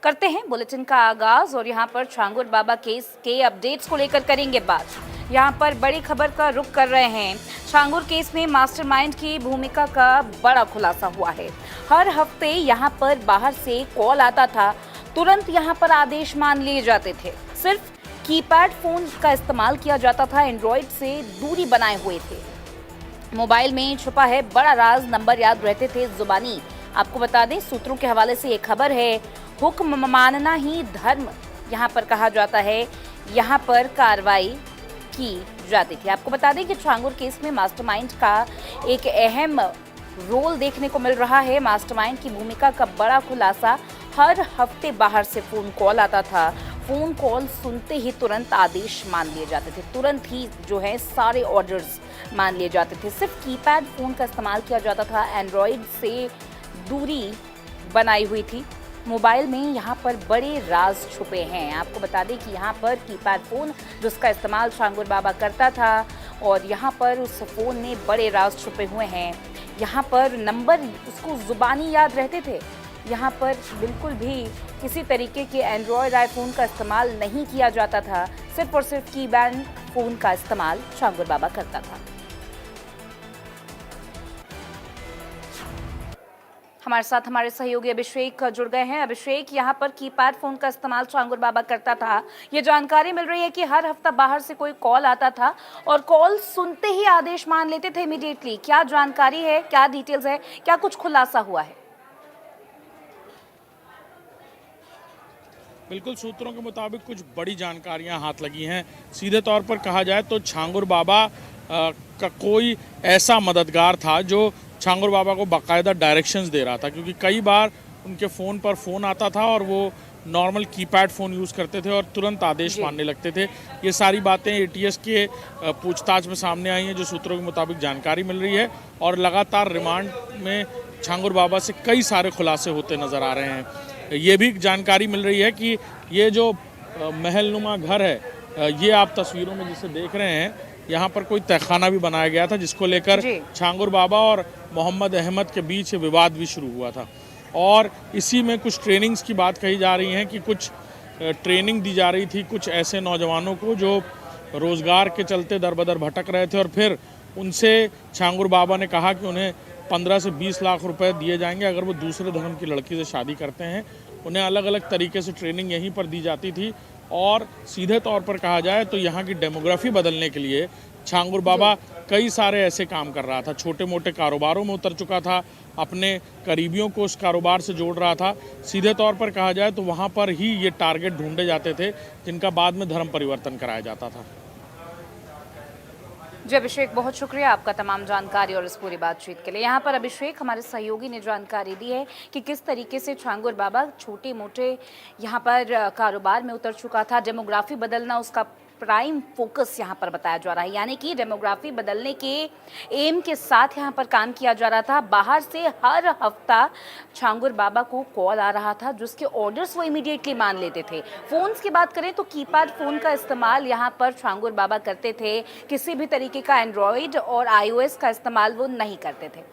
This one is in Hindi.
करते हैं बुलेटिन का आगाज और यहाँ पर छांगुर बाबा केस के अपडेट्स को लेकर करेंगे बात। यहाँ पर बड़ी खबर का रुख कर रहे हैं। छांगुर केस में मास्टरमाइंड की भूमिका का बड़ा खुलासा हुआ है। हर हफ्ते यहाँ पर बाहर से कॉल आता था, तुरंत यहाँ पर आदेश मान लिए जाते थे। सिर्फ कीपैड फोन का इस्तेमाल किया जाता था, एंड्रॉइड से दूरी बनाए हुए थे। मोबाइल में छुपा है बड़ा राज, नंबर याद रहते थे जुबानी। आपको बता दें, सूत्रों के हवाले से एक खबर है, हुक्म मानना ही धर्म यहाँ पर कहा जाता है। यहाँ पर कार्रवाई की जाती थी। आपको बता दें कि छांगुर केस में मास्टरमाइंड का एक अहम रोल देखने को मिल रहा है। मास्टरमाइंड की भूमिका का बड़ा खुलासा। हर हफ्ते बाहर से फोन कॉल आता था। फोन कॉल सुनते ही तुरंत आदेश मान लिए जाते थे, तुरंत ही जो है सारे ऑर्डर्स मान लिए जाते थे। सिर्फ कीपैड फोन का इस्तेमाल किया जाता था, एंड्रॉइड से दूरी बनाई हुई थी। मोबाइल में यहाँ पर बड़े राज छुपे हैं। आपको बता दें कि यहाँ पर कीपैड फ़ोन जिसका इस्तेमाल छांगुर बाबा करता था और यहाँ पर उस फ़ोन में बड़े राज छुपे हुए हैं। यहाँ पर नंबर उसको ज़ुबानी याद रहते थे। यहाँ पर बिल्कुल भी किसी तरीके के एंड्रॉयड आईफोन का इस्तेमाल नहीं किया जाता था। सिर्फ और सिर्फ कीपैड फ़ोन का इस्तेमाल छांगुर बाबा करता था। हमारे साथ हमारे सहयोगी अभिषेक जुड़ गए हैं। अभिषेक, यहाँ पर कीपैड फोन का इस्तेमाल छांगुर बाबा करता था, ये जानकारी मिल रही है कि हर हफ्ता बाहर से कोई कॉल आता था और कॉल सुनते ही आदेश मान लेते थे इमीडिएटली। क्या जानकारी है, क्या डिटेल्स है, क्या कुछ खुलासा हुआ है? बिल्कुल, सूत्रों के मुताबिक कुछ बड़ी जानकारियां हाथ लगी हैं। सीधे तौर पर कहा जाए तो छांगुर बाबा का कोई ऐसा मददगार था जो छांगुर बाबा को बाकायदा डायरेक्शंस दे रहा था, क्योंकि कई बार उनके फ़ोन पर फ़ोन आता था और वो नॉर्मल कीपैड फ़ोन यूज़ करते थे और तुरंत आदेश मानने लगते थे। ये सारी बातें एटीएस के पूछताछ में सामने आई हैं, जो सूत्रों के मुताबिक जानकारी मिल रही है। और लगातार रिमांड में छांगुर बाबा से कई सारे खुलासे होते नज़र आ रहे हैं। ये भी जानकारी मिल रही है कि ये जो महलनुमा घर है, ये आप तस्वीरों में जिसे देख रहे हैं, यहाँ पर कोई तहखाना भी बनाया गया था, जिसको लेकर छांगुर बाबा और मोहम्मद अहमद के बीच विवाद भी शुरू हुआ था। और इसी में कुछ ट्रेनिंग्स की बात कही जा रही है कि कुछ ट्रेनिंग दी जा रही थी कुछ ऐसे नौजवानों को जो रोज़गार के चलते दर बदर भटक रहे थे, और फिर उनसे छांगुर बाबा ने कहा कि उन्हें 15 से 20 लाख रुपए दिए जाएंगे अगर वो दूसरे धर्म की लड़की से शादी करते हैं। उन्हें अलग अलग तरीके से ट्रेनिंग यहीं पर दी जाती थी। और सीधे तौर पर कहा जाए तो यहाँ की डेमोग्राफी बदलने के लिए छांगुर बाबा कई सारे ऐसे काम कर रहा था। छोटे मोटे कारोबारों में उतर चुका था, अपने करीबियों को उस कारोबार से जोड़ रहा था। सीधे तौर पर कहा जाए तो वहाँ पर ही ये टारगेट ढूंढे जाते थे जिनका बाद में धर्म परिवर्तन कराया जाता था। जी अभिषेक, बहुत शुक्रिया आपका तमाम जानकारी और इस पूरी बातचीत के लिए। यहाँ पर अभिषेक हमारे सहयोगी ने जानकारी दी है कि किस तरीके से छांगुर बाबा छोटे मोटे यहाँ पर कारोबार में उतर चुका था। डेमोग्राफी बदलना उसका प्राइम फोकस यहाँ पर बताया जा रहा है, यानी कि डेमोग्राफी बदलने के एम के साथ यहाँ पर काम किया जा रहा था। बाहर से हर हफ्ता छांगुर बाबा को कॉल आ रहा था, जिसके ऑर्डर्स वो इमीडिएटली मान लेते थे। फ़ोन्स की बात करें तो कीपैड फ़ोन का इस्तेमाल यहाँ पर छांगुर बाबा करते थे। किसी भी तरीके का एंड्रॉयड और iOS का इस्तेमाल वो नहीं करते थे।